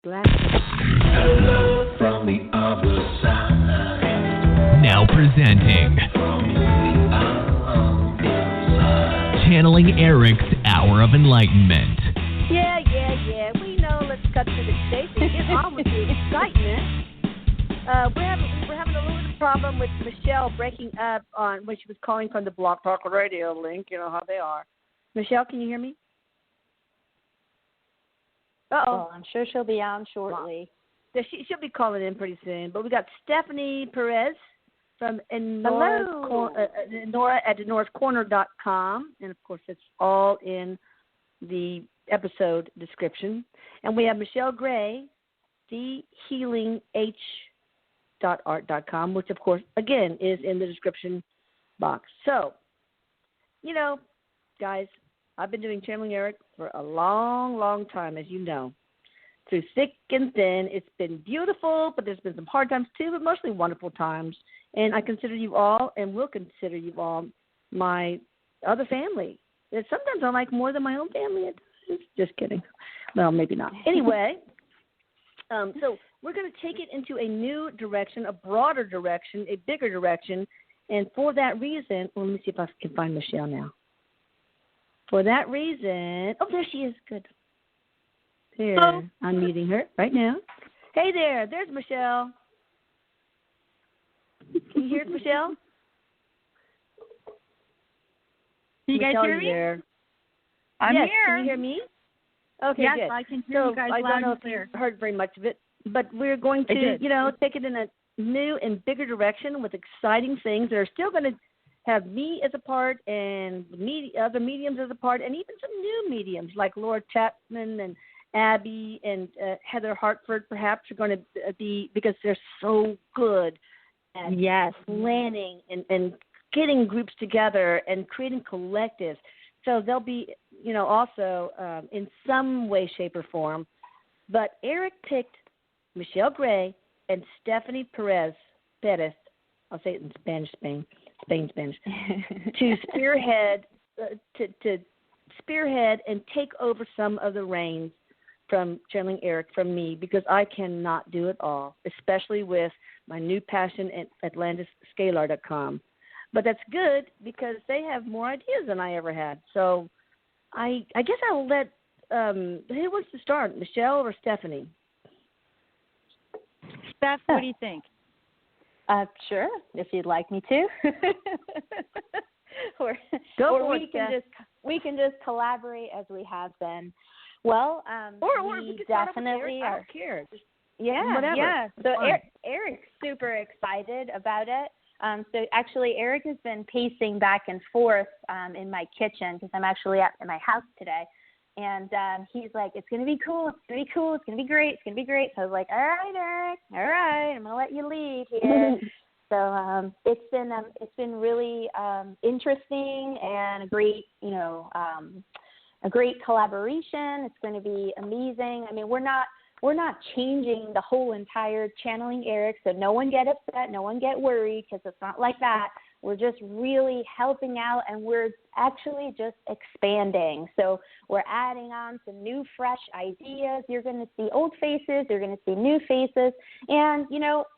Black. Hello from the other side. Now presenting From the other side. Channeling Erik's Hour of Enlightenment. Yeah. We know. Let's cut to the chase and get on with the excitement. We're having a little bit of problem with Michelle breaking up on when she was calling from the Blog Talk Radio link. You know how they are. Michelle, can you hear me? Well, I'm sure she'll be on shortly. Yeah, she'll be calling in pretty soon. But we got Stephanie Perez from Enora at EnoraCorner.com. And, of course, it's all in the episode description. And we have Michelle Gray, thehealingh.art.com, which, of course, again, is in the description box. So, you know, guys, I've been doing Channeling Erik for a long, long time, as you know. Through thick and thin, it's been beautiful, but there's been some hard times too, but mostly wonderful times. And I consider you all, and will consider you all, my other family. And sometimes I like more than my own family. Just kidding. Well, maybe not. Anyway, so we're going to take it into a new direction, a broader direction, a bigger direction. And for that reason, well, let me see if I can find Michelle now. For that reason, oh, there she is. Good. Here, oh. I'm meeting her right now. Hey there, there's Michelle. Can you hear us, Michelle? Can you guys Michelle, hear me? There. I'm yes, here. Can you hear me? Okay, yes, good. I can hear you guys I loud don't know and if clear. you heard very much of it, but we're going to, take it in a new and bigger direction with exciting things that are still going to have me as a part and other mediums as a part, and even some new mediums like Laura Chapman and Abby and Heather Hartford perhaps are going to be, because they're so good at planning and getting groups together and creating collectives. So they'll be, also in some way, shape, or form. But Erik picked Michelle Gray and Stephanie Perez, I'll say it in Spanish, Spanish, to spearhead and take over some of the reins from Channeling Erik from me, because I cannot do it all, especially with my new passion at AtlantisScalar.com. But that's good because they have more ideas than I ever had. So I guess I'll let who wants to start, Michelle or Stephanie? Steph, what do you think? Sure, if you'd like me to. We can just collaborate as we have been. Well, or we can definitely are. I don't care. Just whatever. Yeah. So Erik's super excited about it. So actually, Erik has been pacing back and forth in my kitchen because I'm actually at my house today. And he's like, it's going to be cool. It's going to be cool. It's going to be great. It's going to be great. So I was like, all right, Erik. All right. I'm going to let you lead here. So it's been really interesting and a great, a great collaboration. It's going to be amazing. I mean, we're not changing the whole entire Channeling Erik, so no one get upset, no one get worried, because it's not like that. We're just really helping out, and we're actually just expanding. So we're adding on some new, fresh ideas. You're going to see old faces. You're going to see new faces. And,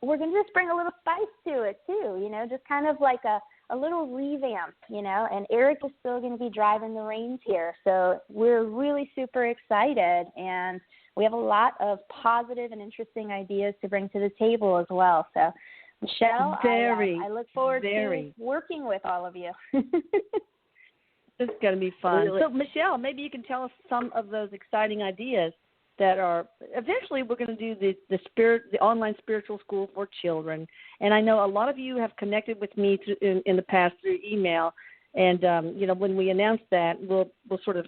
we're going to just bring a little spice to it, too, just kind of like a little revamp, and Erik is still going to be driving the reins here. So we're really super excited, and we have a lot of positive and interesting ideas to bring to the table as well. So, Michelle, I look forward to working with all of you. It's going to be fun. Really. So, Michelle, maybe you can tell us some of those exciting ideas that are eventually we're going to do the online spiritual school for children. And I know a lot of you have connected with me in the past through email. And, when we announce that, we'll sort of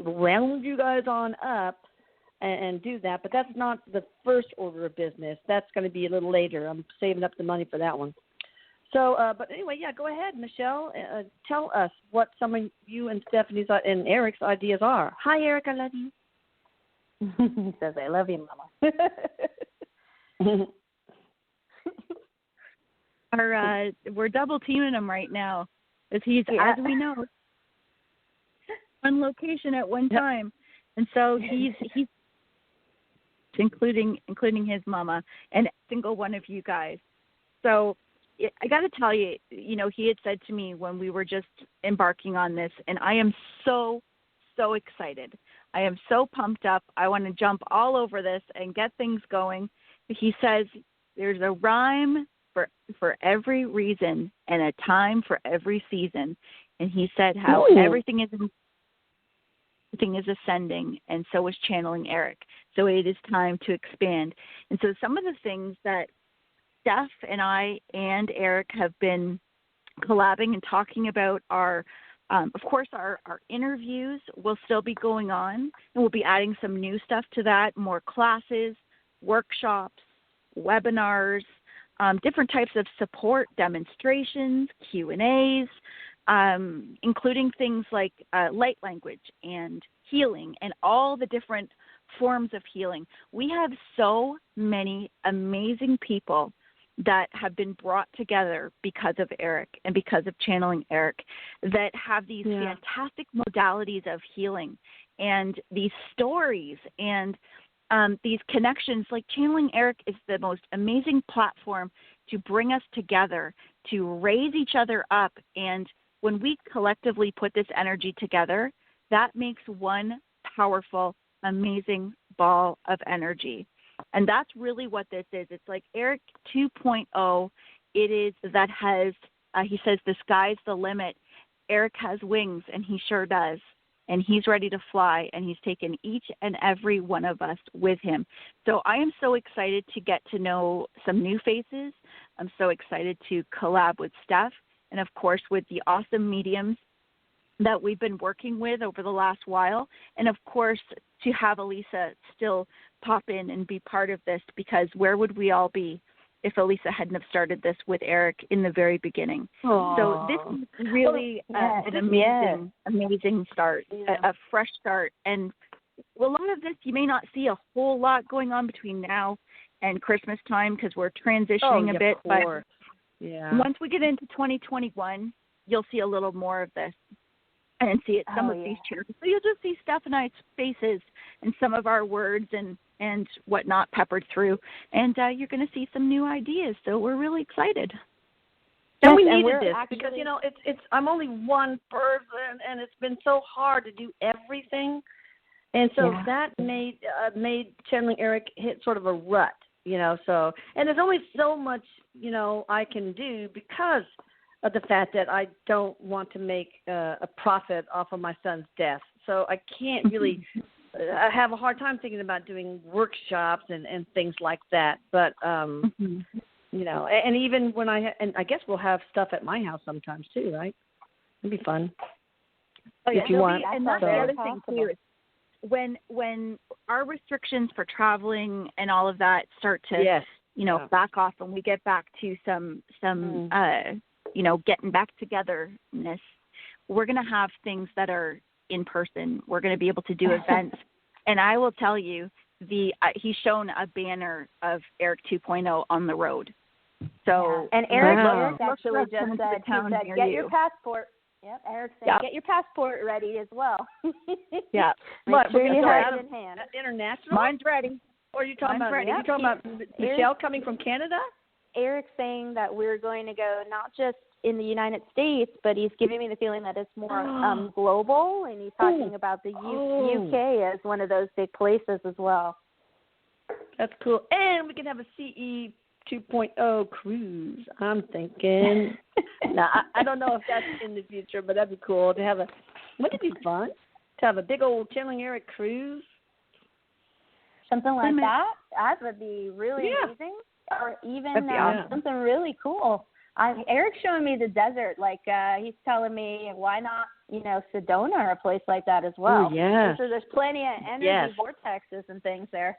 round you guys on up and do that. But that's not the first order of business. That's going to be a little later. I'm saving up the money for that one. So, but anyway, go ahead, Michelle. Tell us what some of you and Stephanie's and Erik's ideas are. Hi, Erik. I love you. He says, I love you, Mama. We're double teaming him right now, as he's, as we know, one location at one time. And so he's including his mama and single one of you guys. So I got to tell you, he had said to me when we were just embarking on this, and I am so excited. I am so pumped up. I want to jump all over this and get things going. He says there's a rhyme for every reason and a time for every season. And he said how everything is ascending, and so is Channeling Erik. So it is time to expand. And so some of the things that Steph and I and Erik have been collabing and talking about are, of course, our interviews will still be going on, and we'll be adding some new stuff to that, more classes, workshops, webinars, different types of support, demonstrations, Q&As, including things like light language and healing and all the different forms of healing. We have so many amazing people that have been brought together because of Erik and because of Channeling Erik that have these fantastic modalities of healing and these stories and these connections. Like Channeling Erik is the most amazing platform to bring us together, to raise each other up. And when we collectively put this energy together, that makes one powerful, amazing ball of energy. And that's really what this is. It's like Erik 2.0. It is that has, he says, the sky's the limit. Erik has wings, and he sure does. And he's ready to fly, and he's taken each and every one of us with him. So I am so excited to get to know some new faces. I'm so excited to collab with Steph and, of course, with the awesome mediums that we've been working with over the last while. And, of course, to have Elisa still pop in and be part of this, because where would we all be if Elisa hadn't have started this with Erik in the very beginning? Aww. So this is really an amazing start, a fresh start. And a lot of this, you may not see a whole lot going on between now and Christmas time because we're transitioning a bit. But once we get into 2021, you'll see a little more of this and see it, some of these chairs. So you'll just see Steph and I's faces and some of our words and whatnot peppered through. And you're going to see some new ideas. So we're really excited. And we needed this because, it's I'm only one person, and it's been so hard to do everything. And so that made Channeling Erik hit sort of a rut, So, and there's only so much, I can do because of the fact that I don't want to make a profit off of my son's death. So I can't really I have a hard time thinking about doing workshops and things like that. But, and even when and I guess we'll have stuff at my house sometimes too, right? It'd be fun. If you want. And that's the other thing too. When our restrictions for traveling and all of that start to, back off, and we get back to some getting back togetherness, we're going to have things that are in person. We're going to be able to do events. And I will tell you, he's shown a banner of Erik 2.0 on the road. So, and Erik actually just said, get your passport. Yep, Erik said, get your passport ready as well. Make sure you have it in hand. International? Mine's ready. Or are you talking about Michelle coming from Canada? Erik's saying that we're going to go not just in the United States, but he's giving me the feeling that it's more global, and he's talking about the UK as one of those big places as well. That's cool. And we can have a CE 2.0 cruise, I'm thinking. Now, I don't know if that's in the future, but that'd be cool to have wouldn't it be fun to have a big old Channeling Erik cruise? Something like that? That would be really amazing. Or even something really cool. Erik's showing me the desert. Like, he's telling me, why not, Sedona or a place like that as well. Oh, yeah. So there's plenty of energy vortexes and things there.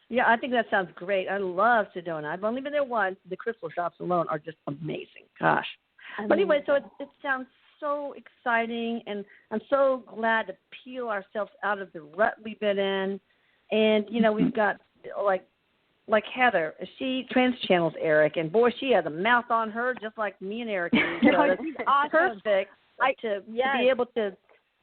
Yeah, I think that sounds great. I love Sedona. I've only been there once. The crystal shops alone are just amazing. Gosh. But anyway, so it sounds so exciting, and I'm so glad to peel ourselves out of the rut we've been in. And, we've got, like Heather, she trans-channels Erik, and boy, she has a mouth on her just like me and Erik. So it's awesome. Perfect to be able to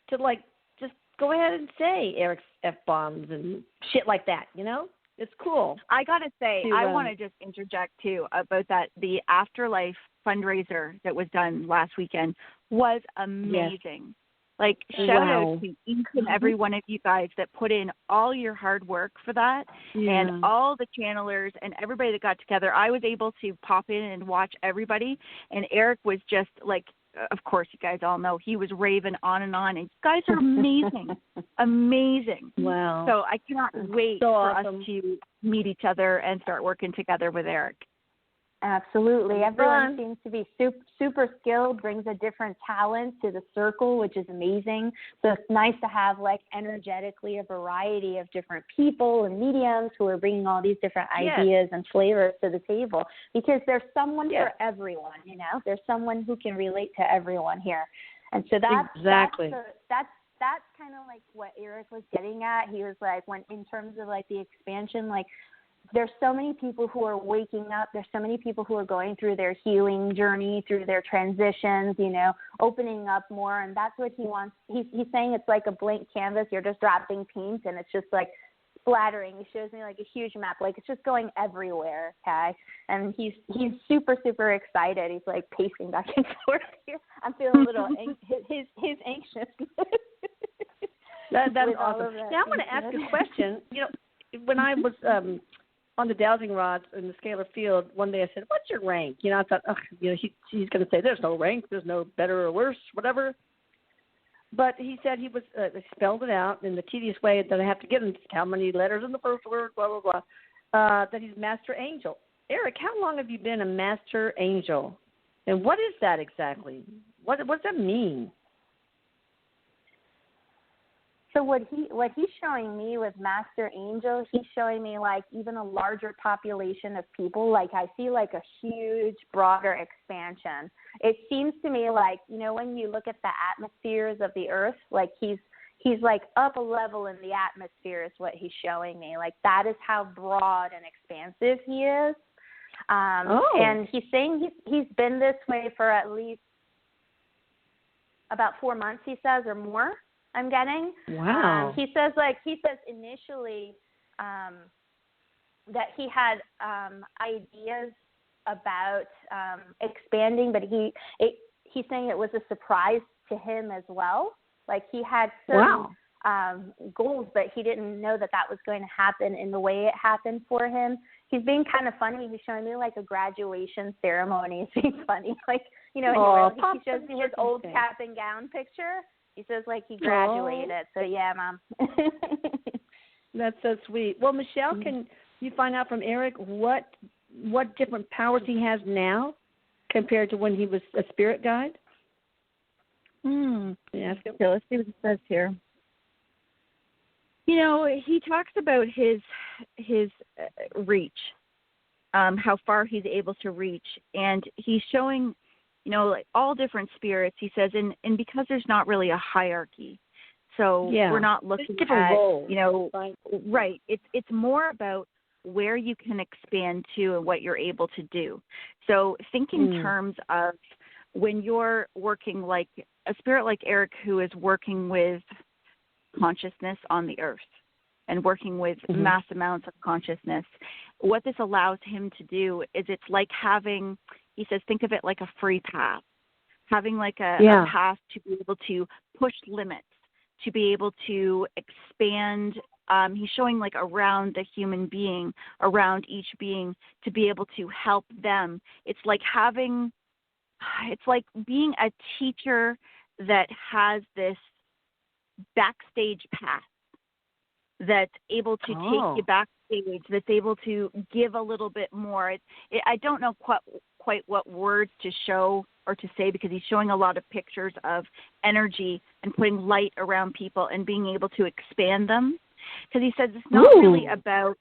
just go ahead and say Eric's F-bombs and shit like that, you know? It's cool. I got to say, To, I want to just interject, too, about that. The Afterlife fundraiser that was done last weekend was amazing. Yes. Like, shout out to each and every one of you guys that put in all your hard work for that, and all the channelers and everybody that got together. I was able to pop in and watch everybody, and Erik was just like, of course, you guys all know, he was raving on, and you guys are amazing. Amazing. Wow. So I cannot wait so for awesome. us to meet each other and start working together with Erik. Absolutely. Everyone seems to be super skilled, brings a different talent to the circle, which is amazing. So it's nice to have, like, energetically a variety of different people and mediums who are bringing all these different ideas and flavors to the table, because there's someone for everyone, you know. There's someone who can relate to everyone here. And so that's kind of like what Erik was getting at. He was like, when in terms of like the expansion, like, there's so many people who are waking up. There's so many people who are going through their healing journey, through their transitions, you know, opening up more. And that's what he wants. He's saying it's like a blank canvas. You're just dropping paint and it's just like splattering. He shows me like a huge map. Like, it's just going everywhere. Okay. And he's super, super excited. He's like pacing back and forth here. I'm feeling a little, his anxious. That's awesome. Now I want to ask a question. You know, when I was on the dowsing rods in the scalar field, one day I said, "What's your rank?" You know, I thought, you know, he's going to say, "There's no rank. There's no better or worse, whatever." But he said he was spelled it out in the tedious way that I have to give him. How many letters in the first word? Blah blah blah. That he's master angel. Erik, how long have you been a master angel, and what is that exactly? What does that mean? So what he's showing me with Master Angel, he's showing me like even a larger population of people. Like, I see like a huge, broader expansion. It seems to me like, you know, when you look at the atmospheres of the earth, like he's like up a level in the atmosphere is what he's showing me. Like, that is how broad and expansive he is. And he's saying he's been this way for at least about 4 months, he says, or more. I'm getting. Wow. He says initially that he had ideas about expanding, but he's saying it was a surprise to him as well. Like, he had certain goals, but he didn't know that was going to happen in the way it happened for him. He's being kind of funny. He's showing me like a graduation ceremony. It's being funny. Like, you know, he shows me his old cap and gown picture. He says like he graduated. So yeah, Mom. That's so sweet. Well, Michelle, can you find out from Erik what different powers he has now compared to when he was a spirit guide? Yeah, let's see what it says here. You know, he talks about his reach, how far he's able to reach, and he's showing, you know, like all different spirits. He says, and because there's not really a hierarchy, so we're not looking at roles, you know, right. It's more about where you can expand to and what you're able to do. So think in terms of when you're working like a spirit like Erik, who is working with consciousness on the earth and working with mass amounts of consciousness, what this allows him to do is it's like having, he says, think of it like a free path, having like a path to be able to push limits, to be able to expand. He's showing like around the human being, around each being, to be able to help them. It's like being a teacher that has this backstage pass that's able to take you backstage, that's able to give a little bit more. I don't know quite what words to show or to say, because he's showing a lot of pictures of energy and putting light around people and being able to expand them. Because he says it's not really about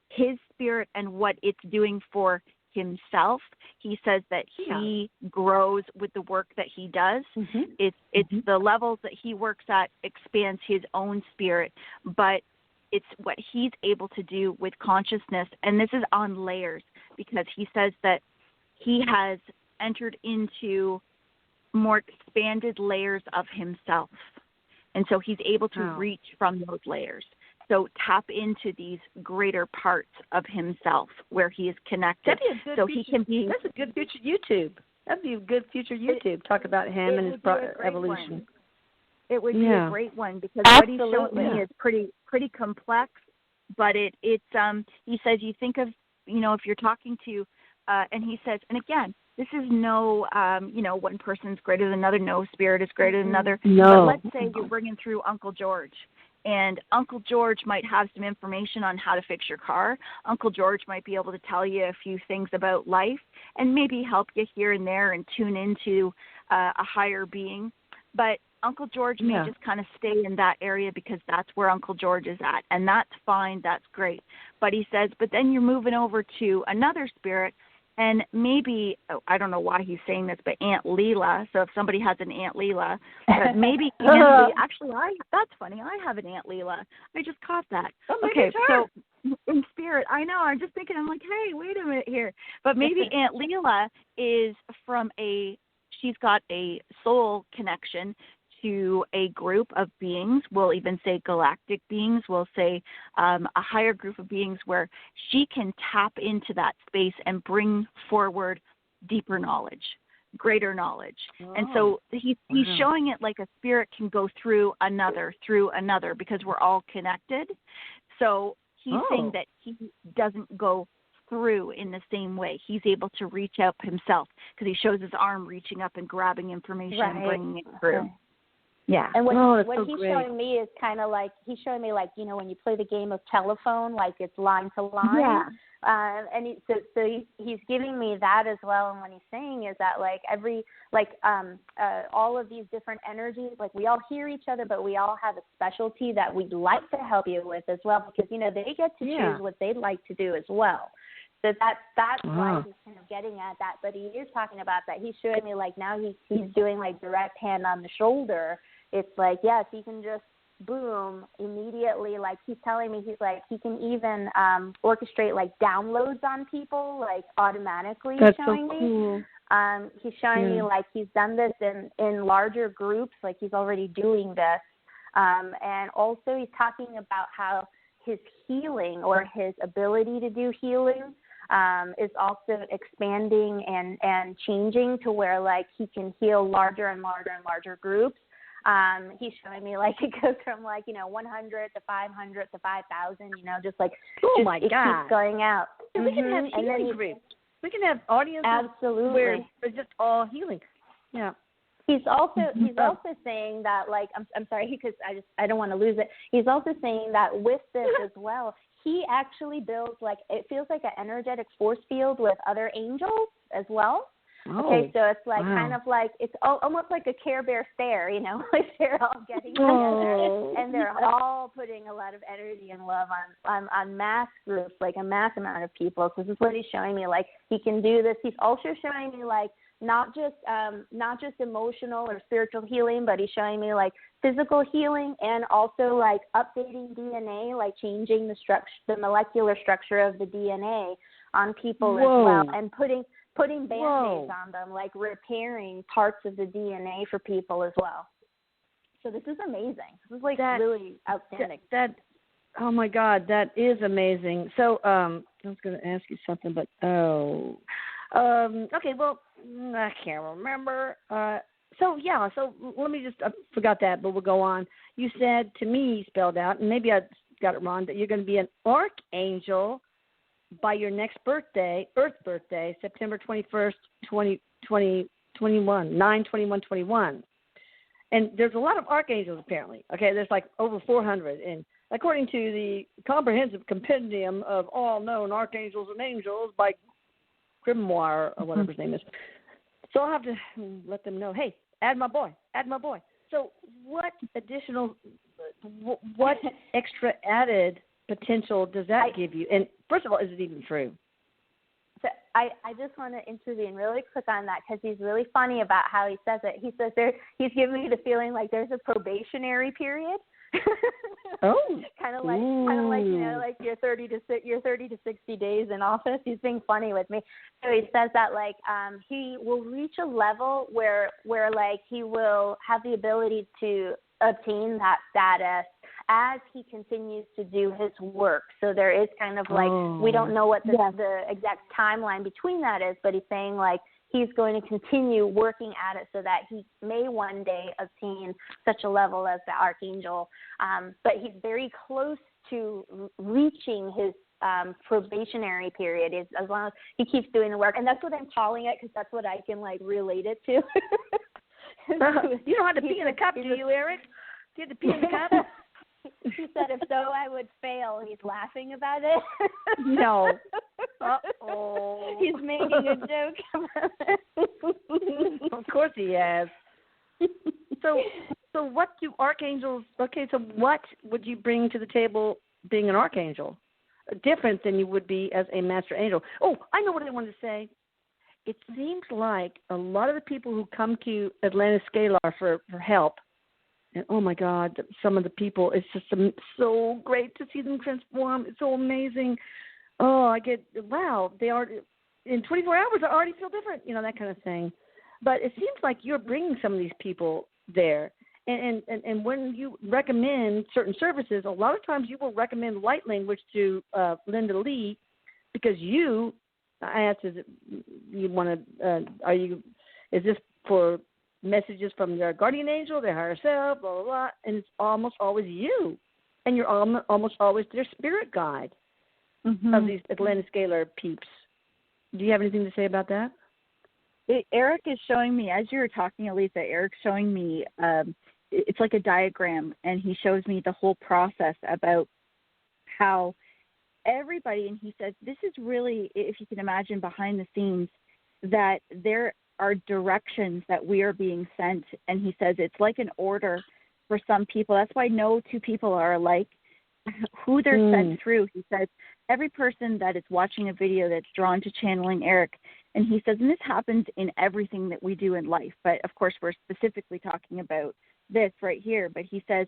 his spirit and what it's doing for himself. He says that he grows with the work that he does. It's the levels that he works at expands his own spirit, but it's what he's able to do with consciousness. And this is on layers, because he says that he has entered into more expanded layers of himself. And so he's able to reach from those layers. So tap into these greater parts of himself where he is connected. That'd be a good future, that's a good future YouTube. That'd be a good future YouTube. Talk about him and his evolution. One. It would be a great one because what he's showing me is pretty complex. But it's he says you think of, if you're talking to, and he says, and again, this is no, one person's greater than another. No spirit is greater than another. No. But let's say you're bringing through Uncle George. And Uncle George might have some information on how to fix your car. Uncle George might be able to tell you a few things about life and maybe help you here and there and tune into a higher being. But Uncle George may just kind of stay in that area because that's where Uncle George is at. And that's fine. That's great. But he says, but then you're moving over to another spirit. And maybe, I don't know why he's saying this, but Aunt Leela. So if somebody has an Aunt Leela, but maybe actually, that's funny. I have an Aunt Leela. I just caught that. Okay, so in spirit, I know. I'm just thinking. I'm like, hey, wait a minute here. But maybe Aunt Leela is from she's got a soul connection to a group of beings. We'll even say galactic beings. We'll say a higher group of beings where she can tap into that space and bring forward deeper knowledge, greater knowledge. And so he's showing it like a spirit can go through another because we're all connected. So he's saying that he doesn't go through in the same way. He's able to reach out himself because he shows his arm reaching up and grabbing information and bringing it through. Okay. Yeah. And what he's showing me is kind of like, he's showing me like, when you play the game of telephone, like it's line to line. Yeah. And he's giving me that as well. And what he's saying is that all of these different energies, like we all hear each other, but we all have a specialty that we'd like to help you with as well, because, they get to choose what they'd like to do as well. So that's why he's kind of getting at that. But he is talking about that. He's showing me like now he's doing like direct hand on the shoulder. It's like, yes, he can just boom immediately. Like he's telling me, he's like, he can even orchestrate like downloads on people, like automatically. That's showing so cool. me. He's showing me like he's done this in larger groups, like he's already doing this. And also he's talking about how his healing or his ability to do healing is also expanding and changing to where like he can heal larger and larger and larger groups. He's showing me like it goes from like 100 to 500 to 5,000. Just like my God, it keeps going out. And we can have healing groups. We can have audiences where it's just all healing. Yeah. He's also saying that like I'm sorry because I don't want to lose it. He's also saying that with this as well, he actually builds like it feels like an energetic force field with other angels as well. Okay, so it's like kind of like it's almost like a Care Bear stare, like they're all getting together and they're all putting a lot of energy and love on mass groups, like a mass amount of people. So this is what he's showing me, like he can do this. He's also showing me like not just emotional or spiritual healing, but he's showing me like physical healing and also like updating DNA, like changing the molecular structure of the DNA on people as well, and putting Band-Aids on them, like repairing parts of the DNA for people as well. So this is amazing. This is like really outstanding. Oh my God, that is amazing. So I was going to ask you something, but okay, well, I can't remember. So let me just, I forgot that, but we'll go on. You said to me, spelled out, and maybe I got it wrong, that you're going to be an archangel by your next birthday, Earth birthday, September 21st, 2021, 9/21/21. And there's a lot of archangels apparently. Okay, there's like over 400. And according to the comprehensive compendium of all known archangels and angels by Grimoire or whatever his name is. So I'll have to let them know, hey, add my boy. So what extra added potential does that give you? And first of all, is it even true? So I just want to intervene really quick on that because he's really funny about how he says it. He says he's giving me the feeling like there's a probationary period. kind of like like you're 30 to 60 days in office. He's being funny with me. So he says that like he will reach a level where like he will have the ability to obtain that status as he continues to do his work. So there is kind of like, we don't know what the exact timeline between that is, but he's saying like he's going to continue working at it so that he may one day obtain such a level as the archangel. But he's very close to reaching his probationary period, is as long as he keeps doing the work. And that's what I'm calling it, because that's what I can like relate it to. You don't have to pee in a cup, do you, Erik? Do you have to pee in a cup? He said if so I would fail. He's laughing about it. No. Uh-oh. He's making a joke about it. Of course he has. So what do archangels, so what would you bring to the table being an archangel? Different than you would be as a master angel. Oh, I know what I wanted to say. It seems like a lot of the people who come to Atlantis Scalar for help, and oh my God, some of the people, it's just so great to see them transform. It's so amazing. Oh, wow, they are, in 24 hours, I already feel different, that kind of thing. But it seems like you're bringing some of these people there. And when you recommend certain services, a lot of times you will recommend light language to Linda Lee, because I asked, is this for messages from their guardian angel, their higher self, blah, blah, blah, and it's almost always you. And you're almost always their spirit guide of these Atlantis Scalar peeps. Do you have anything to say about that? Erik is showing me, as you were talking, Elisa, Erik's showing me, it's like a diagram, and he shows me the whole process about how everybody, and he says, this is really, if you can imagine behind the scenes, that there are directions that we are being sent, and he says it's like an order for some people. That's why no two people are alike. Who they're sent through, he says, every person that is watching a video that's drawn to Channeling Erik, and he says, and this happens in everything that we do in life, but of course we're specifically talking about this right here, but he says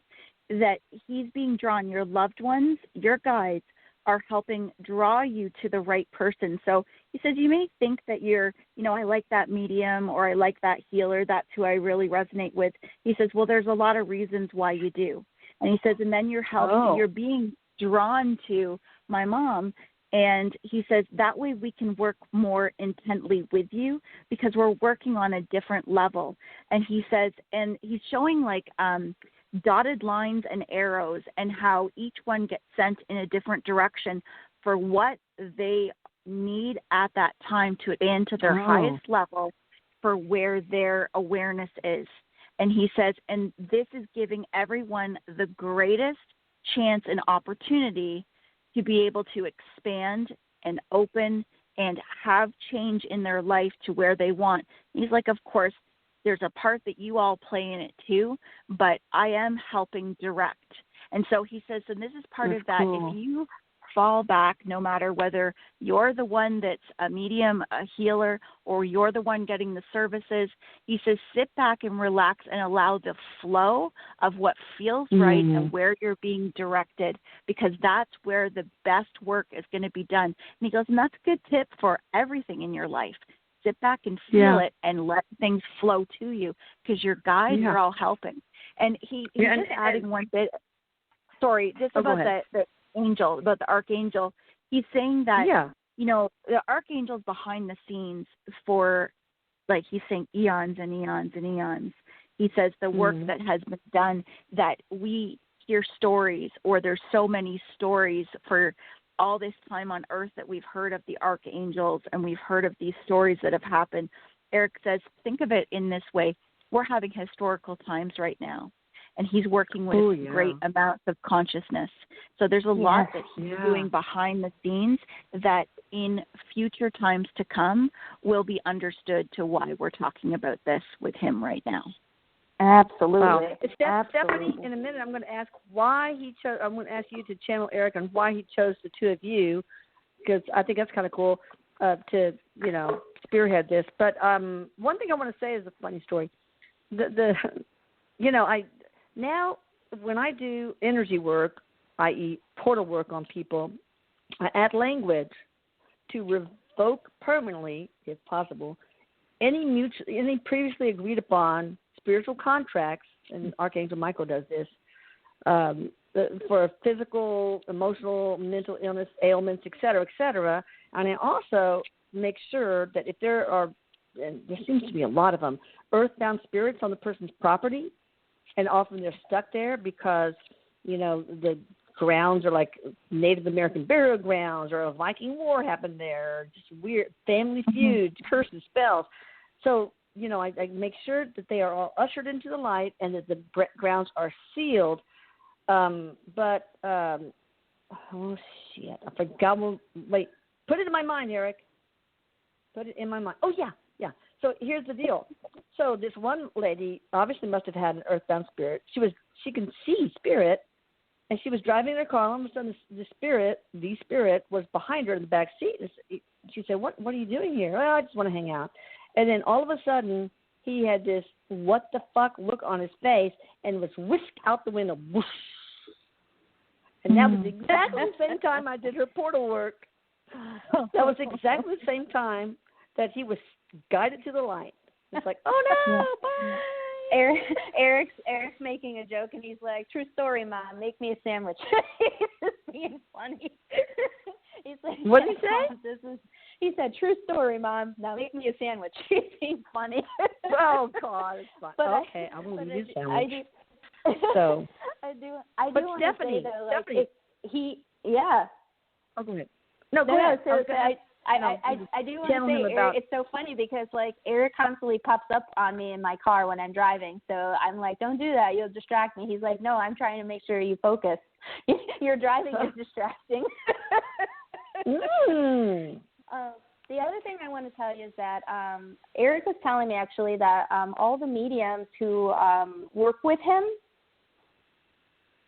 that he's being drawn, your loved ones, your guides, are helping draw you to the right person. So he says, you may think that you're, I like that medium, or I like that healer, that's who I really resonate with. He says, well, there's a lot of reasons why you do. And he says, and then you're being drawn to my mom. And he says, that way we can work more intently with you, because we're working on a different level. And he says, and he's showing like dotted lines and arrows, and how each one gets sent in a different direction for what they need at that time to expand to their highest level for where their awareness is. And he says, and this is giving everyone the greatest chance and opportunity to be able to expand and open and have change in their life to where they want. He's like, of course, there's a part that you all play in it too, but I am helping direct. And so he says, and this is part of that, if you fall back, no matter whether you're the one that's a medium, a healer, or you're the one getting the services, he says, sit back and relax and allow the flow of what feels right and where you're being directed, because that's where the best work is going to be done. And he goes, and that's a good tip for everything in your life. Sit back and feel it and let things flow to you, because your guides are all helping. And he's just adding one bit. Sorry, just about the angel, about the archangel. He's saying that, the archangel's behind the scenes for, like he's saying, eons and eons and eons. He says the work that has been done, that we hear stories, or there's so many stories for all this time on earth that we've heard of the archangels, and we've heard of these stories that have happened. Erik says, think of it in this way. We're having historical times right now, and he's working with great amounts of consciousness. So there's a lot that he's doing behind the scenes that in future times to come will be understood to why we're talking about this with him right now. Absolutely. Wow. Stephanie, in a minute, I'm going to ask why he chose. I'm going to ask you to channel Erik on why he chose the two of you, because I think that's kind of cool to spearhead this. But one thing I want to say is a funny story. Now when I do energy work, i.e., portal work on people, I add language to revoke permanently, if possible, any previously agreed upon spiritual contracts and Archangel Michael does this, for physical, emotional, mental illness, ailments, et cetera, and I also make sure that if there are, and there seems to be a lot of them, earthbound spirits on the person's property, and often they're stuck there because, the grounds are like Native American burial grounds, or a Viking war happened there, or just weird family feuds, curses, spells. So, I make sure that they are all ushered into the light and that the grounds are sealed. Oh, shit, I forgot. Wait, put it in my mind, Erik. Put it in my mind. Oh, yeah. So here's the deal. So this one lady obviously must have had an earthbound spirit. She can see spirit, and she was driving her car. All of a sudden, the spirit was behind her in the back seat. She said, "What are you doing here?" "Oh, I just want to hang out." And then all of a sudden, he had this what the fuck look on his face and was whisked out the window. Whoosh. And that was exactly the same time I did her portal work. That was exactly the same time that he was guided to the light. It's like, oh no, bye. Eric's making a joke, and he's like, "True story, Mom. Make me a sandwich." He's just being funny. He's like, what did he say? He said, "True story, Mom. Now make me a sandwich." He's being funny. Oh God, it's fun. Okay, I will make you a sandwich. So I do but want Stephanie, to say though, Stephanie. Oh, go ahead. No, go ahead. I do want to say, Eric, it's so funny because, Eric constantly pops up on me in my car when I'm driving. So I'm like, don't do that. You'll distract me. He's like, no, I'm trying to make sure you focus. Your driving is distracting. The other thing I want to tell you is that Eric was telling me, actually, that all the mediums who work with him,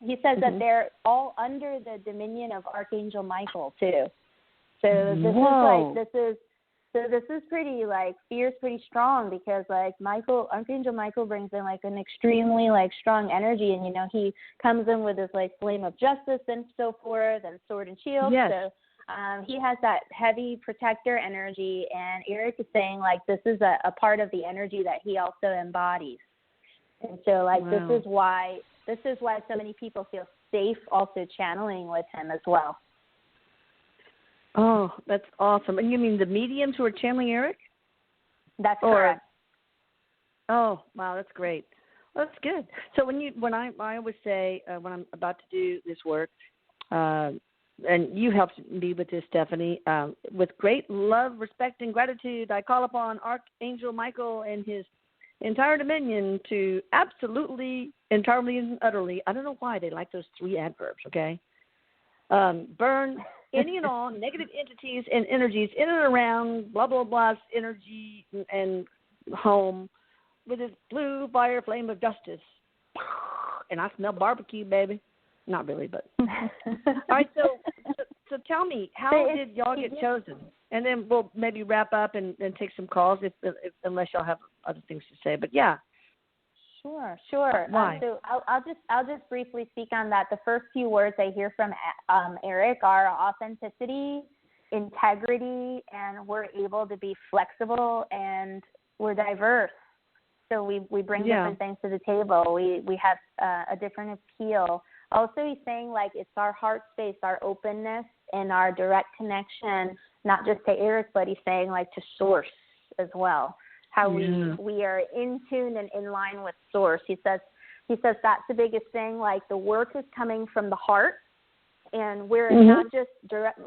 he says that they're all under the dominion of Archangel Michael, too. So this is pretty fear's pretty strong because Archangel Michael brings in an extremely strong energy, and he comes in with this flame of justice and so forth, and sword and shield. Yes. So he has that heavy protector energy, and Erik is saying this is a part of the energy that he also embodies, and so wow. This is why so many people feel safe also channeling with him as well. Oh, that's awesome. And you mean the mediums who are channeling Erik? That's correct. Oh, wow, that's great. Well, that's good. So I always say when I'm about to do this work, and you helped me with this, Stephanie, with great love, respect, and gratitude, I call upon Archangel Michael and his entire dominion to absolutely, entirely, and utterly, I don't know why they like those three adverbs, okay? Burn any and all negative entities and energies in and around blah, blah, blah's energy and home with his blue fire flame of justice. And I smell barbecue, baby. Not really, but. All right, so tell me, how did y'all get chosen? And then we'll maybe wrap up and take some calls unless y'all have other things to say. But, yeah. Sure. Why? So I'll just briefly speak on that. The first few words I hear from Erik are authenticity, integrity, and we're able to be flexible and we're diverse. So we bring different things to the table. We have a different appeal. Also, he's saying it's our heart space, our openness, and our direct connection, not just to Erik, but he's saying to source as well. How we are in tune and in line with source. He says that's the biggest thing. The work is coming from the heart, and we're not just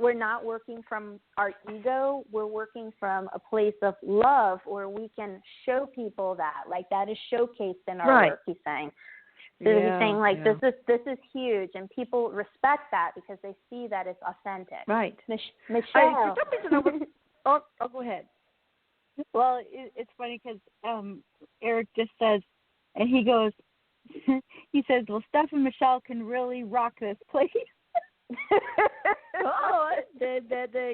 we're not working from our ego. We're working from a place of love, where we can show people that is showcased in our work. He's saying. So he's saying this is huge, and people respect that because they see that it's authentic. Right. Michelle. For some reason, I'll go ahead. Well, it's funny because Erik just says, and he goes, he says, well, Steph and Michelle can really rock this place. Oh, they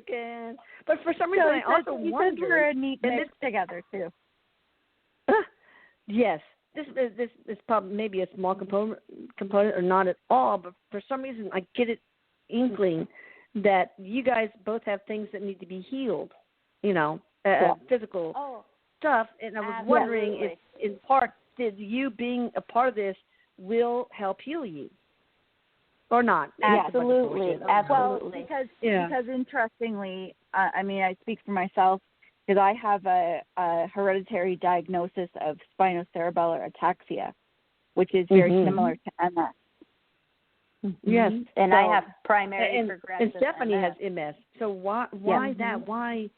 can. But for some reason, I also wonder. He says we're a neat mix together, too. Yes. This is probably maybe a small component or not at all, but for some reason I get an inkling that you guys both have things that need to be healed, physical stuff, and I was wondering if in part you being a part of this will help heal you, or not? Absolutely, absolutely. Well, because interestingly, I speak for myself because I have a hereditary diagnosis of spinocerebellar ataxia, which is very similar to MS. Yes, and I have primary progressive. And Stephanie MS. has MS. So why that? Why?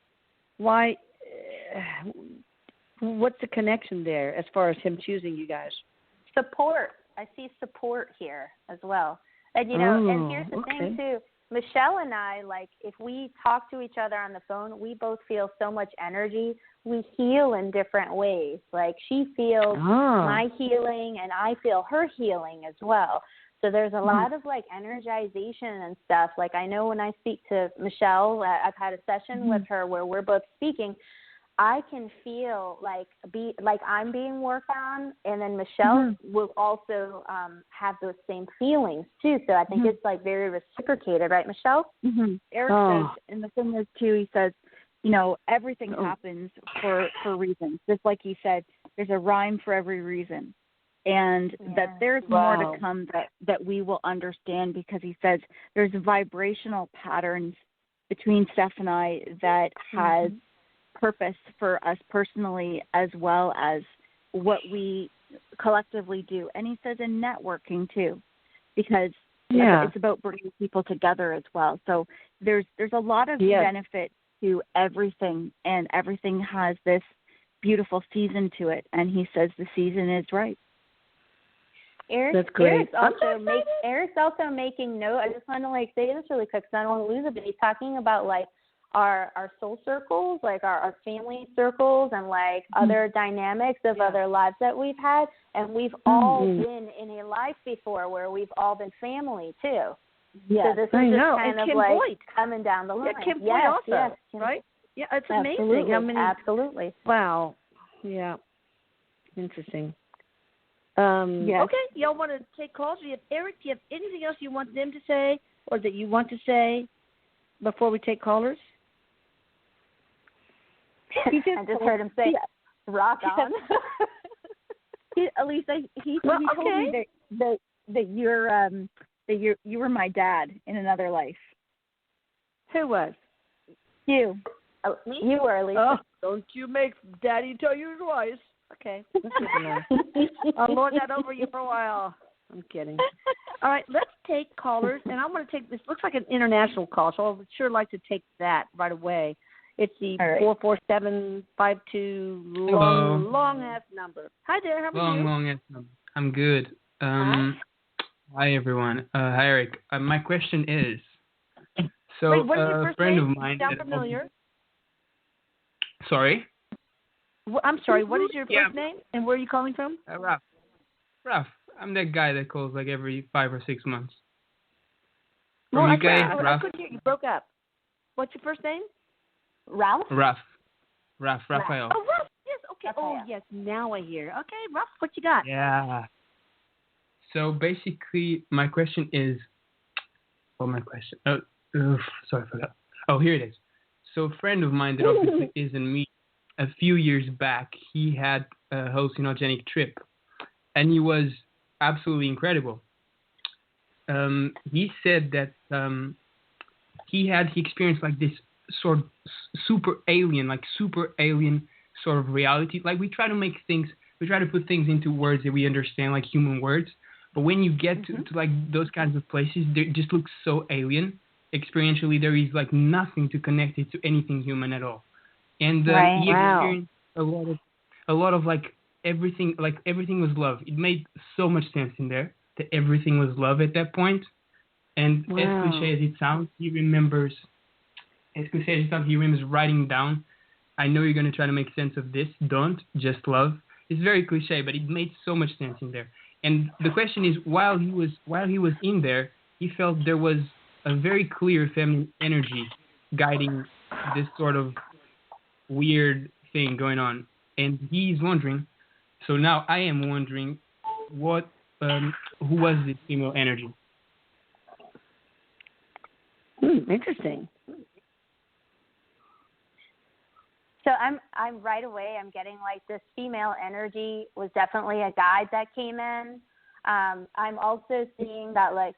What's the connection there as far as him choosing you guys? Support. I see support here as well. And and here's the thing too. Michelle and I, like, if we talk to each other on the phone, we both feel so much energy. We heal in different ways. Like, she feels my healing, and I feel her healing as well. So there's a lot of, like, energization and stuff. Like, I know when I speak to Michelle, I've had a session with her where we're both speaking, I can feel like I'm being worked on, and then Michelle will also have those same feelings too. So I think it's like very reciprocated, right, Michelle? Eric says, and the thing is too, he says, everything happens for reasons. Just like he said, there's a rhyme for every reason, and that there's more to come that we will understand, because he says there's vibrational patterns between Steph and I that has purpose for us personally, as well as what we collectively do. And he says in networking too, because it's about bringing people together as well. So there's a lot of benefit to everything, and everything has this beautiful season to it. And he says the season is right. That's great. Eric's also making note. I just want to say this really quick because I don't want to lose it. But he's talking about our soul circles, like our family circles, and other dynamics of other lives that we've had. And we've all been in a life before where we've all been family too. Yes, so this is I just know. kind and of Kim Boyd. Coming down the line. Yeah, Kim Boyd also, right? Yeah, it's amazing how many. Absolutely. Wow. Yeah. Interesting. Okay, y'all want to take calls? Eric, do you have anything else you want them to say, or that you want to say before we take callers? I just heard him say, "Rock on." Elisa, he told me that you were my dad in another life. Who was? You. Oh, you were, Elisa. Oh, don't you make Daddy tell you twice. Okay, that's good enough. I'll lord that over you for a while. I'm kidding. All right, let's take callers, and I want to take this. Looks like an international call, so I would sure like to take that right away. It's the 44752 long ass number. Hi there, how are you? Long ass number. I'm good. Hi everyone. Hi Eric. My question is, so wait, what is your first friend name? of mine. You sound familiar. Sorry. I'm sorry. What is your first name, and where are you calling from? Ralph. I'm that guy that calls every 5 or 6 months. Well, UK, I couldn't hear you. Broke up. What's your first name? Ralph. Raphael. Oh, Ralph. Yes. Okay. Raphael. Oh, yes. Now I hear. Okay, Ralph. What you got? Yeah. So basically, my question is. Sorry, I forgot. Oh, here it is. So a friend of mine that obviously isn't me. A few years back, he had a hallucinogenic trip, and he was absolutely incredible. He said that he experienced this sort of super alien sort of reality. We try to put things into words that we understand, like human words. But when you get to those kinds of places, they just look so alien. Experientially, there is nothing to connect it to anything human at all. And he experienced a lot of everything. Everything was love. It made so much sense in there that everything was love at that point. And as cliche as it sounds, he remembers writing down. I know you're going to try to make sense of this. Don't just love. It's very cliche, but it made so much sense in there. And the question is, while he was in there, he felt there was a very clear feminine energy guiding this sort of weird thing going on, and he's wondering. So now I am wondering, who was this female energy? Interesting. So I'm right away. I'm getting like this female energy was definitely a guide that came in. I'm also seeing that like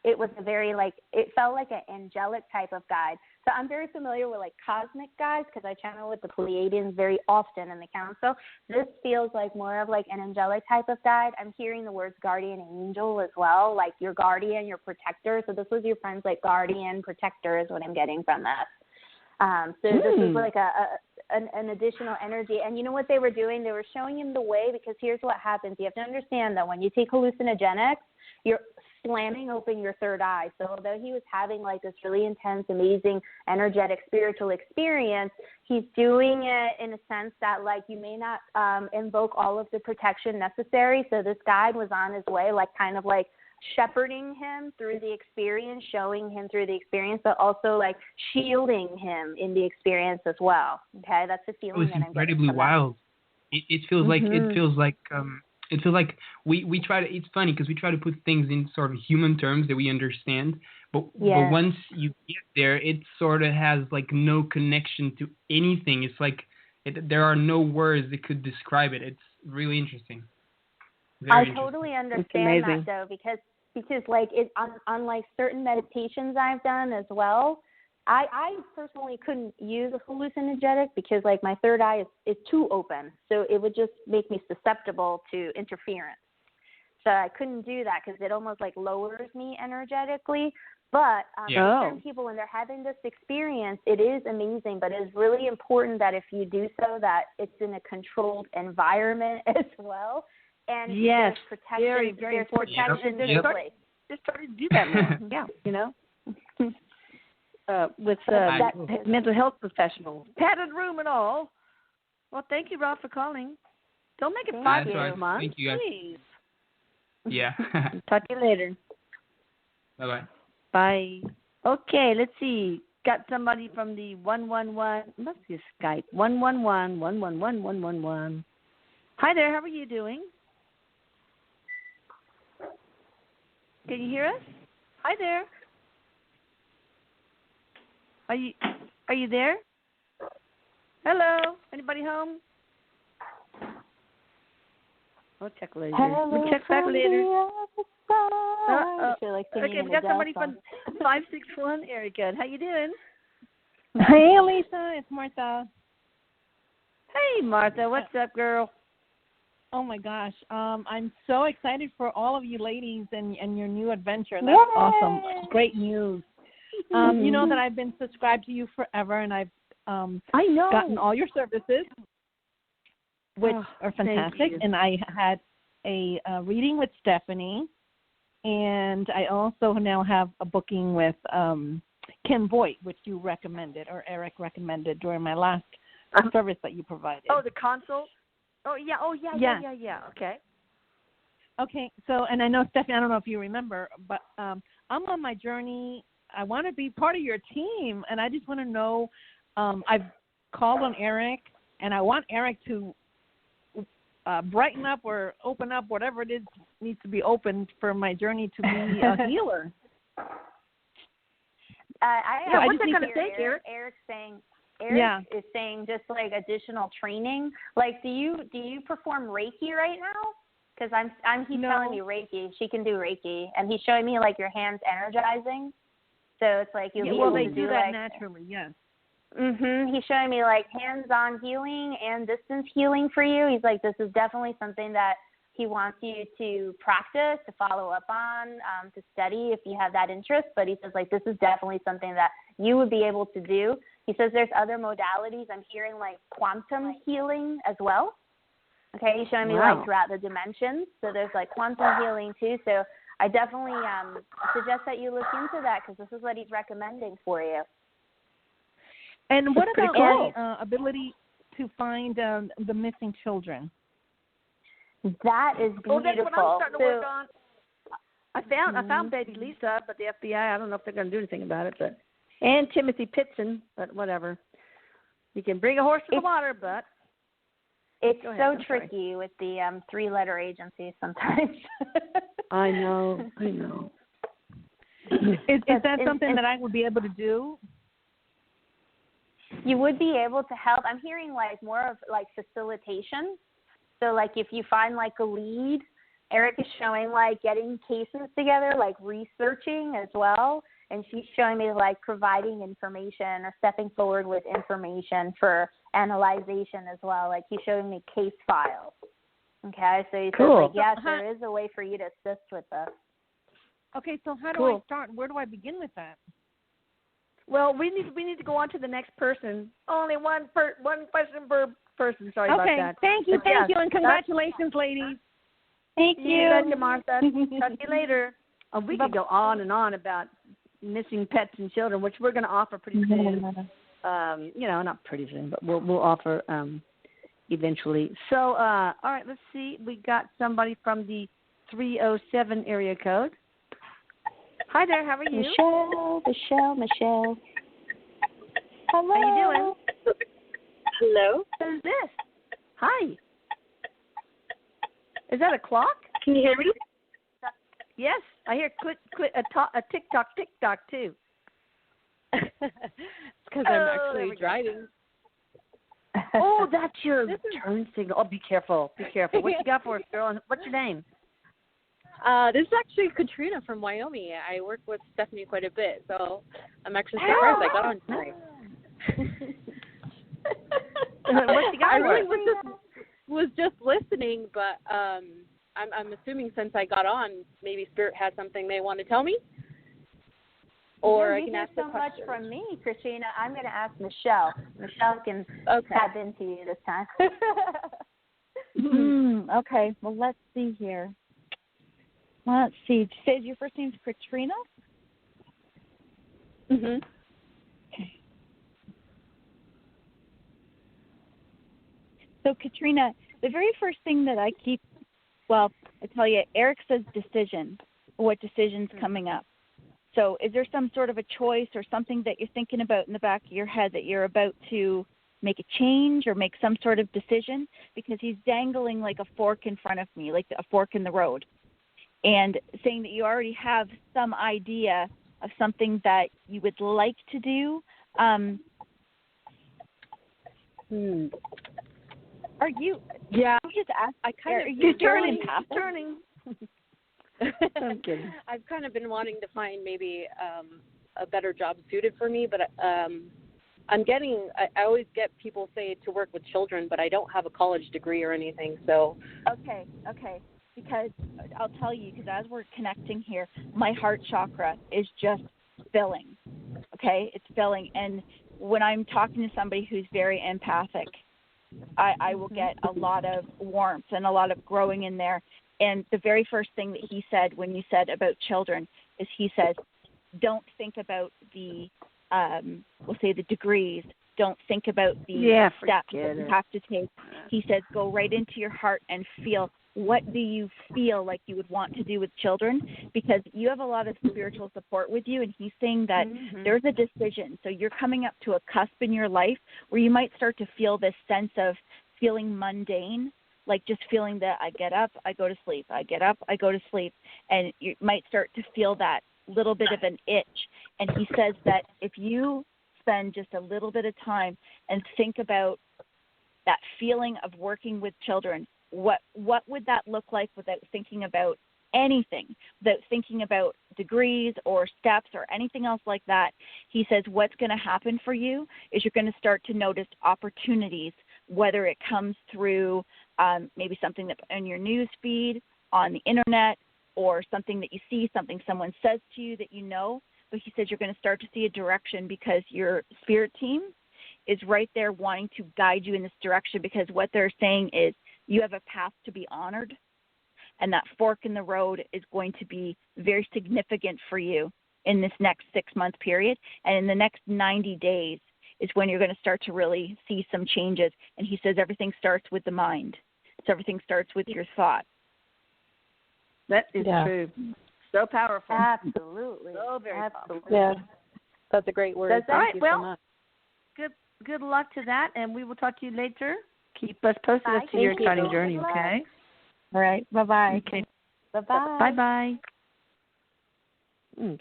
it was a very like it felt like an angelic type of guide. So I'm very familiar with like cosmic guides because I channel with the Pleiadians very often in the council. This feels like more of like an angelic type of guide. I'm hearing the words guardian angel as well, like your guardian, your protector. So this was your friend's like guardian protector is what I'm getting from this. This is like an additional energy. And you know what they were doing? They were showing him the way because here's what happens. You have to understand that when you take hallucinogenics, you're slamming open your third eye. So although he was having like this really intense, amazing, energetic, spiritual experience, he's doing it in a sense that like you may not invoke all of the protection necessary. So this guide was on his way, like kind of like shepherding him through the experience, showing him through the experience, but also like shielding him in the experience as well. Okay, that's the feeling that I'm getting. Incredibly wild. It feels like it feels like we try to. It's funny because we try to put things in sort of human terms that we understand, but once you get there, it sort of has like no connection to anything. It's like there are no words that could describe it. It's really interesting. I totally understand that though, because like it on like certain meditations I've done as well, I personally couldn't use a hallucinogenic because like my third eye is too open, so it would just make me susceptible to interference. So I couldn't do that because it almost like lowers me energetically. But certain people, when they're having this experience, it is amazing, but it's really important that if you do so, that it's in a controlled environment as well. And yes, there's protection, very, very important. Just started to do that more. Yeah, you know, with mental health professionals, padded room and all. Well, thank you, Rob, for calling. Don't make it 5 years a month, thank you guys. Please. Yeah. Talk to you later. Bye-bye. Bye. Okay, let's see. Got somebody from the 111. Must be a Skype. 111-111-111. Hi there. How are you doing? Can you hear us? Hi there. Are you there? Hello. Anybody home? We'll check later. We'll check back later. I feel like okay, we got somebody from 561 area code. How you doing? Hey, Elisa. It's Martha. Hey, Martha. What's up, girl? Oh, my gosh. I'm so excited for all of you ladies and your new adventure. That's awesome. Great news. You know that I've been subscribed to you forever, and I've gotten all your services, which are fantastic. And I had a reading with Stephanie, and I also now have a booking with Kim Voight, which you recommended, or Erik recommended during my last service that you provided. Oh, the consult? Oh, yeah. Okay, so, and I know, Stephanie, I don't know if you remember, but I'm on my journey. I want to be part of your team, and I just want to know, I've called on Erik, and I want Erik to brighten up or open up whatever it is needs to be opened for my journey to be a healer. What's it going to take, Erik? Erik is saying just like additional training. Like, do you perform Reiki right now? Because he's telling me Reiki. She can do Reiki, and he's showing me like your hands energizing. So it's like you'll be able to do that like, naturally. Yes. He's showing me like hands-on healing and distance healing for you. He's like, this is definitely something that he wants you to practice, to follow up on, to study if you have that interest. But he says like this is definitely something that you would be able to do. He says there's other modalities. I'm hearing like quantum healing as well. Okay, he's showing me like throughout the dimensions. So there's like quantum healing too. So I definitely suggest that you look into that because this is what he's recommending for you. And what about the ability to find the missing children? That is beautiful. Well, that's what I'm starting to work on. I found baby Lisa, but the FBI, I don't know if they're going to do anything about it. And Timothy Pitson, but whatever. You can bring a horse to the water, but it's so tricky with the 3-letter agencies sometimes. I know. Is that something that I would be able to do? you would be able to help. I'm hearing like more of like facilitation. So like if you find like a lead, Erik is showing like getting cases together, like researching as well. And she's showing me like providing information or stepping forward with information for analyzation as well. Like he's showing me case files. Okay, so he says like, yes, there is a way for you to assist with this. Okay, so how do I start? Where do I begin with that? Well, we need to go on to the next person. Only one question per person. Sorry about that. Thank you, and congratulations, ladies. Thank you. Thank you, Martha. Talk to you later. We could go on and on about missing pets and children, which we're going to offer pretty soon. Not pretty soon, but we'll offer eventually. So, all right, let's see. We got somebody from the 307 area code. Hi there. How are you? Michelle. Hello. How you doing? Hello. Who's this? Hi. Is that a clock? Can you hear me? Yes, I hear a tick-tock too. It's because I'm actually driving. Oh, that's your turn signal. Oh, be careful. What you got for us, girl? What's your name? This is actually Katrina from Wyoming. I work with Stephanie quite a bit, so I'm actually surprised I got on tonight. What you got? I really was just listening, but I'm assuming since I got on, maybe Spirit has something they want to tell me. Or I can ask the question. You hear so much from me, Katrina. I'm going to ask Michelle. Michelle can tap into you this time. Okay. Well, let's see here. Let's see. Did you say your first name's Katrina? Mhm. Okay. So, Katrina, the very first thing that I tell you, Erik says decision. What decision's coming up? So is there some sort of a choice or something that you're thinking about in the back of your head that you're about to make a change or make some sort of decision? Because he's dangling like a fork in front of me, like a fork in the road, and saying that you already have some idea of something that you would like to do. Are you? Yeah. I just asked. I kind are of. You turning. I'm kidding. I've kind of been wanting to find maybe a better job suited for me, but I'm getting. I always get people say to work with children, but I don't have a college degree or anything. So. Okay. Because I'll tell you, because as we're connecting here, my heart chakra is just filling. Okay, it's filling, and when I'm talking to somebody who's very empathic, I will get a lot of warmth and a lot of growing in there. And the very first thing that he said when you said about children is he says, don't think about the, we'll say the degrees. Don't think about the steps that you have to take. He says, go right into your heart and feel. What do you feel like you would want to do with children? Because you have a lot of spiritual support with you, and he's saying that there's a decision. So you're coming up to a cusp in your life where you might start to feel this sense of feeling mundane, like just feeling that I get up, I go to sleep, I get up, I go to sleep, and you might start to feel that little bit of an itch. And he says that if you spend just a little bit of time and think about that feeling of working with children, what would that look like without thinking about anything, without thinking about degrees or steps or anything else like that? He says what's going to happen for you is you're going to start to notice opportunities, whether it comes through maybe something that on your news feed, on the internet, or something that you see, something someone says to you that you know. But he says you're going to start to see a direction because your spirit team is right there wanting to guide you in this direction, because what they're saying is you have a path to be honored, and that fork in the road is going to be very significant for you in this next 6-month period. And in the next 90 days is when you're going to start to really see some changes. And he says everything starts with the mind. So everything starts with your thought. That is true. So powerful. Absolutely. So very powerful. Yeah. That's a great word. Thank you so much. Good luck to that, and we will talk to you later. Keep us posted as to your exciting journey, okay? All right. Bye-bye. Okay. Bye-bye. Bye-bye.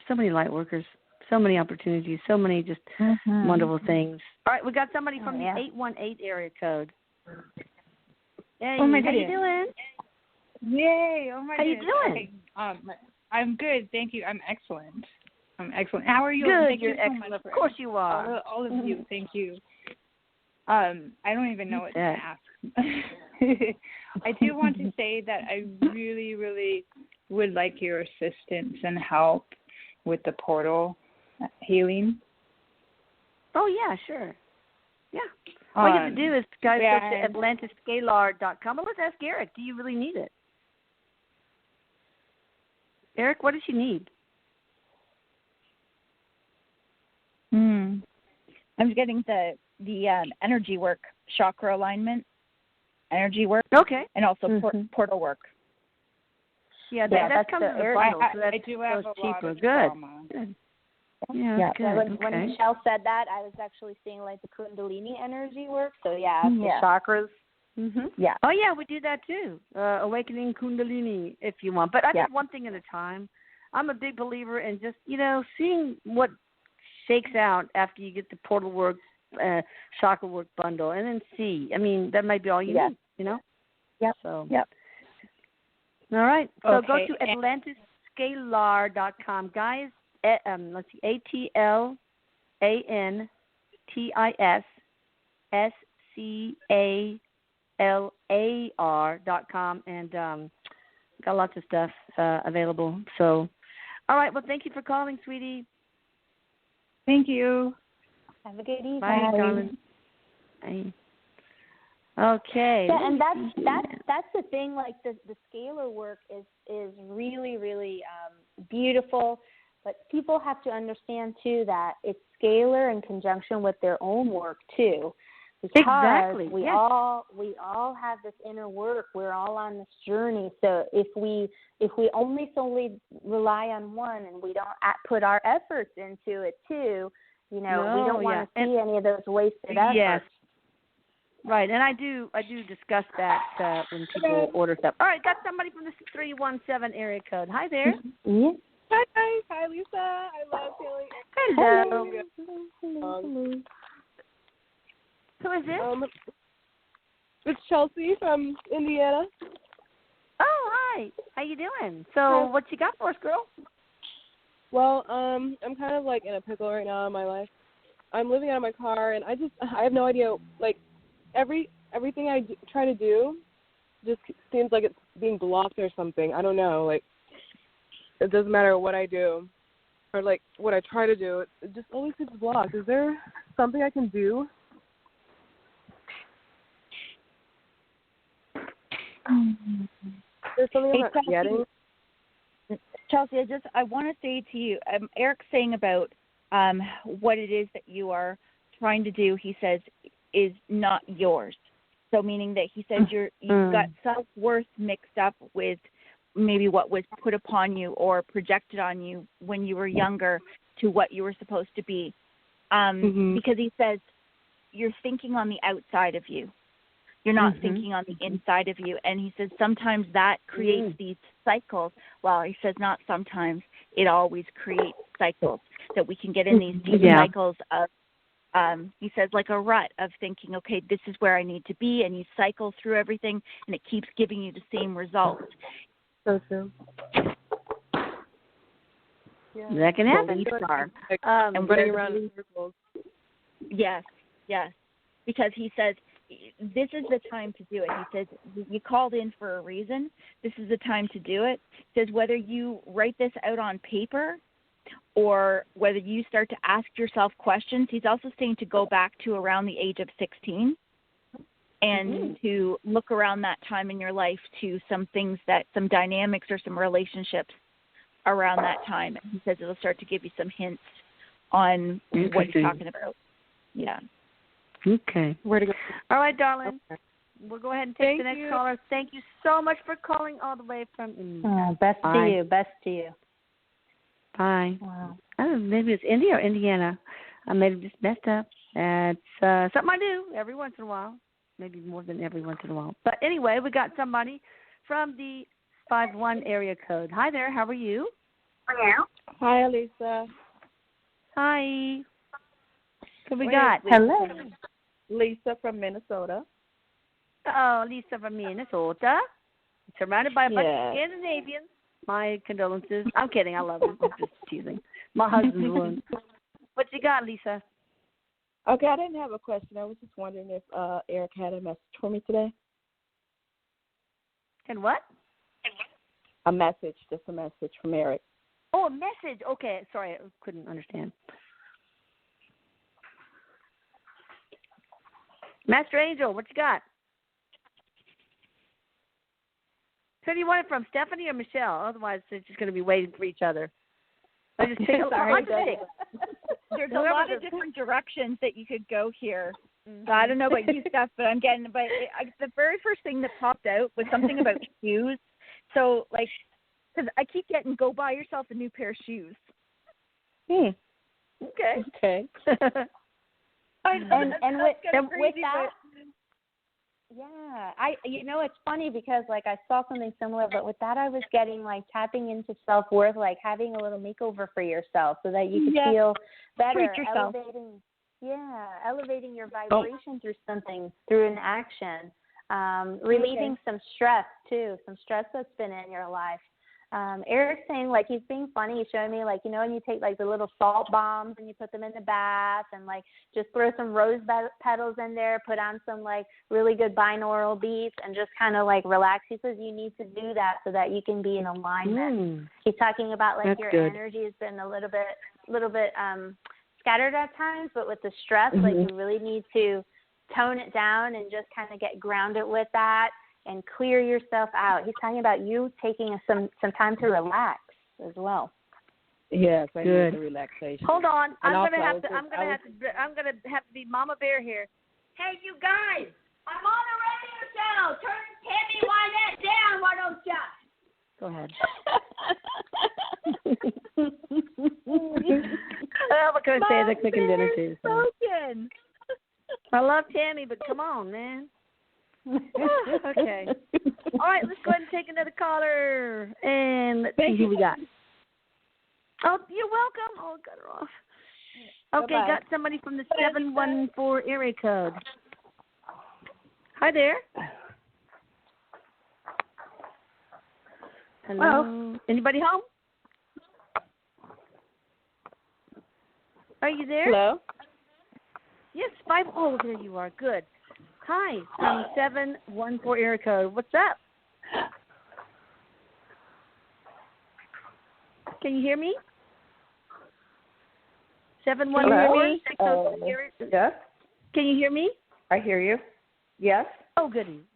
So many light workers. So many opportunities, so many just wonderful things. All right, we got somebody from the 818 area code. Hey, oh my how goodness. you doing? Yay! Oh my How goodness. you doing? Okay. I'm good, thank you. I'm excellent. How are you? Good, Thank you're you so excellent. much Of course you are. all of you. Thank you. I don't even know what to ask. I do want to say that I really, really would like your assistance and help with the portal healing. Oh, yeah, sure. Yeah. All you have to do is, guys, go to AtlantisScalar.com. Well, let's ask Erik. Do you really need it? Erik, what does she need? I'm getting the energy work, chakra alignment, energy work. Okay. And also portal work. Yeah, that comes in the bundle, so that's I do have a cheaper. lot of Good. trauma. Good. Yeah, good. When Michelle said that, I was actually seeing like the Kundalini energy work. So the chakras. Yeah. Oh yeah, we do that too. Awakening Kundalini, if you want. But I think one thing at a time. I'm a big believer in just seeing what shakes out after you get the portal work, chakra work bundle, and then see. I mean, that might be all you need. Yep. So. Yep. All right. So Okay. go to AtlantisScalar.com, guys. Let's see, AtlantisScalar.com, and got lots of stuff available. So, all right. Well, thank you for calling, sweetie. Thank you. Have a good evening. Bye, darling. Bye. Okay. Yeah, and that's the thing. Like the scalar work is really, really beautiful. But people have to understand too that it's scalar in conjunction with their own work too. Because exactly. we all have this inner work. We're all on this journey. So if we only solely rely on one and we don't put our efforts into it too, we don't want to see any of those wasted efforts. Yes. Right, and I do discuss that when people order stuff. All right, got somebody from the 317 area code. Hi there. Yeah. Hi, Lisa. I love Channeling Erik. Hello. Who is this? It's Chelsea from Indiana. Oh, hi. How you doing? So, what you got for us, girl? Well, I'm kind of like in a pickle right now in my life. I'm living out of my car, and I have no idea. Like everything I try to do, just seems like it's being blocked or something. I don't know. Like it doesn't matter what I do, or like what I try to do. It just always gets blocked. Is there something I can do? There's something I'm not getting. Chelsea, I want to say to you, Eric's saying about what it is that you are trying to do, he says, is not yours. So meaning that he says you've got self-worth mixed up with maybe what was put upon you or projected on you when you were younger to what you were supposed to be. Because he says you're thinking on the outside of you. You're not thinking on the inside of you. And he says sometimes that creates these cycles. Well, he says not sometimes. It always creates cycles that we can get in these deep cycles of, he says, like a rut of thinking, okay, this is where I need to be. And you cycle through everything, and it keeps giving you the same results. So true. Yeah. That can happen. I'm running around in circles. Yes. Because he says, this is the time to do it. He says, you called in for a reason. This is the time to do it. He says, whether you write this out on paper or whether you start to ask yourself questions, he's also saying to go back to around the age of 16 and to look around that time in your life to some things some dynamics or some relationships around that time. And he says it'll start to give you some hints on what he's talking about. Yeah. Okay. Where to go? All right, darling. Okay. We'll go ahead and take the next caller. Thank you so much for calling all the way from India. Best to you. Bye. Wow. I don't know, maybe it's India or Indiana. I may have just messed up. It's something I do every once in a while. Maybe more than every once in a while. But anyway, we got somebody from the 51 area code. Hi there. How are you? Hi, Elisa. Hi. Who we got? Hello. Lisa from Minnesota. Oh, Lisa from Minnesota. Surrounded by a bunch of Scandinavians. My condolences. I'm kidding. I love them. I'm just teasing. My husband's one. What you got, Lisa? Okay, I didn't have a question. I was just wondering if Erik had a message for me today. And what? A message, just a message from Erik. Oh, a message. Okay, sorry, I couldn't understand. Master Angel, what you got? Who do you want it from, Stephanie or Michelle? Otherwise, they're just going to be waiting for each other. I just pick There's a lot of different directions that you could go here. So I don't know about you, Steph, but I'm getting. But the very first thing that popped out was something about shoes. So, like, because I keep getting, go buy yourself a new pair of shoes. Okay. Okay. and with that, yeah, it's funny because like I saw something similar, but with that I was getting like tapping into self-worth, like having a little makeover for yourself so that you could feel better, elevating your vibration through something, through an action, relieving some stress too, some stress that's been in your life. Erik's saying, like, he's being funny. He's showing me, like, when you take, like, the little salt bombs and you put them in the bath and, like, just throw some rose petals in there, put on some, like, really good binaural beats and just kind of, like, relax. He says you need to do that so that you can be in alignment. He's talking about, like, your energy has been a little bit scattered at times, but with the stress, like, you really need to tone it down and just kind of get grounded with that and clear yourself out. He's talking about you taking some time to relax as well. Yes, I need the relaxation. Hold on, I'm gonna have to be Mama Bear here. Hey, you guys, I'm on the radio show. Turn Tammy Wynette down, why don't you? Go ahead. Well, what can I say? They're cooking dinner too. So. I love Tammy, but come on, man. Okay. All right, let's go ahead and take another caller. And let's see who we got. Oh, you're welcome. Oh, got her off. Okay, bye-bye. Got somebody from the 714 area code. Hi there. Hello. Anybody home? Are you there? Hello. Yes, 5. Oh, there you are. Good. Hi, from 714 area code. What's up? Can you hear me? 714. Yes. Can you hear me? I hear you. Yes. Oh, goody.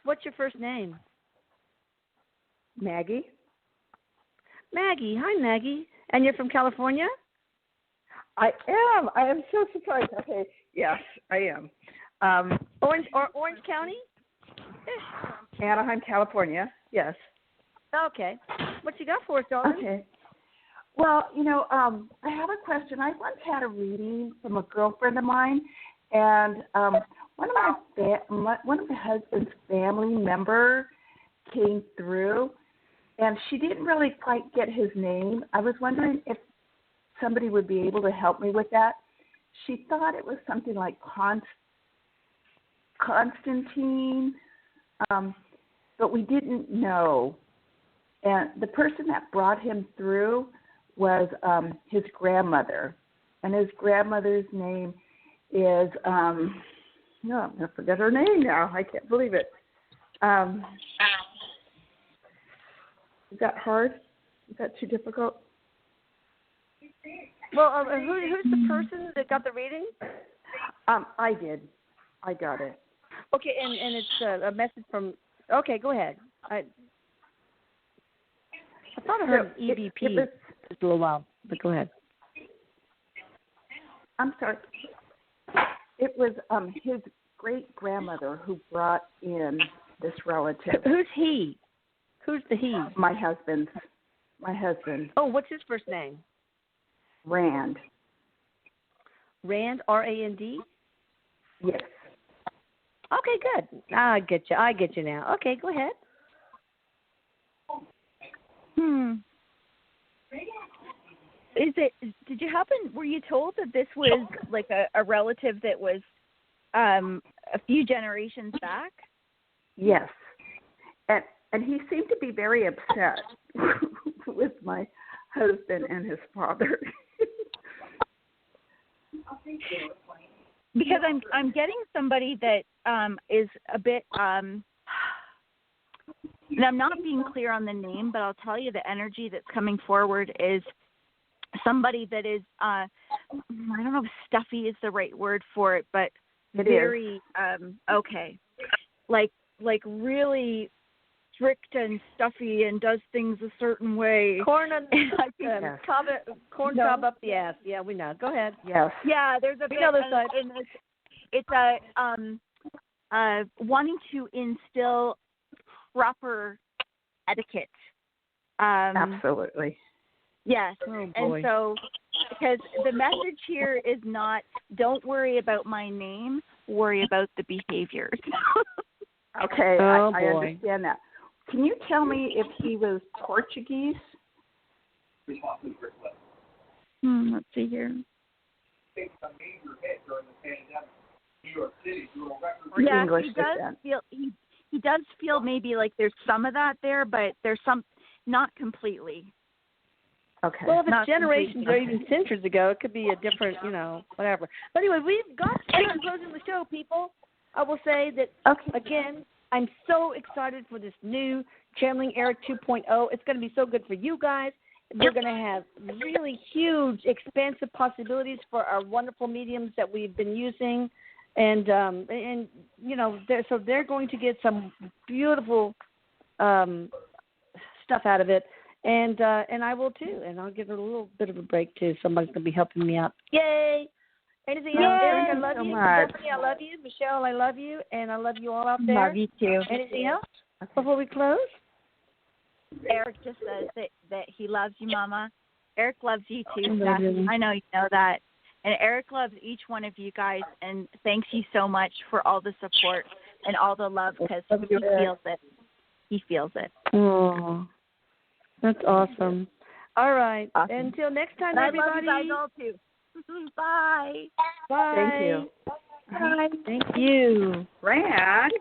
What's your first name? Maggie. Maggie. Hi, Maggie. And you're from California? I am. I am so surprised. Okay. Yes, I am. Orange County? Anaheim, California. Yes. Okay. What you got for us, darling? Okay. Well, I have a question. I once had a reading from a girlfriend of mine, and one of my husband's family member came through, and she didn't really quite get his name. I was wondering if somebody would be able to help me with that. She thought it was something like Constantine, but we didn't know. And the person that brought him through was his grandmother. And his grandmother's name is, I'm going to forget her name now. I can't believe it. Is that hard? Is that too difficult? Well, who's the person that got the reading? I did. I got it. Okay, and it's a message from. Okay, go ahead. I thought I heard EVP just a little while, but go ahead. I'm sorry. It was his great grandmother who brought in this relative. Who's he? Who's the he? My husband. Oh, what's his first name? Rand. Rand, R-A-N-D? Yes. Okay, good. I get you now. Okay, go ahead. Did you were you told that this was like a relative that was a few generations back? Yes. And he seemed to be very upset with my husband and his father. Because I'm getting somebody that is a bit and I'm not being clear on the name, but I'll tell you the energy that's coming forward is somebody that is I don't know if stuffy is the right word for it, but it very okay. Like really strict and stuffy and does things a certain way. Corn cob up the ass. Yeah, we know. Go ahead. Yes. Yeah, there's a bit. And it's wanting to instill proper etiquette. Absolutely. Yes. Oh, boy. And so, because the message here is not, don't worry about my name, worry about the behaviors. Okay, oh, I understand that. Can you tell me if he was Portuguese? Let's see here. Yeah, English he does feel maybe like there's some of that there, but there's some, not completely. Okay. Well, if it's Not generations or even centuries ago, it could be a different, whatever. But anyway, we've got to start closing the show, people. I will say that, again, I'm so excited for this new Channeling Erik 2.0. It's going to be so good for you guys. We're going to have really huge, expansive possibilities for our wonderful mediums that we've been using. And they're going to get some beautiful stuff out of it. And I will, too. And I'll give it a little bit of a break, too. Somebody's going to be helping me out. Yay! Anything else, Erik? I love you. Stephanie, I love you. Michelle, I love you. And I love you all out there. Love you, too. Anything else before we close? Erik just says that he loves you, Mama. Erik loves you, too, I Stephanie. I know you know that. And Erik loves each one of you guys. And thanks you so much for all the support and all the love, because he feels it. He feels it. Oh, that's awesome. All right. Awesome. Until next time, I everybody. love you guys all, too. Bye. Bye. Thank you. Bye. Thank you. Brad.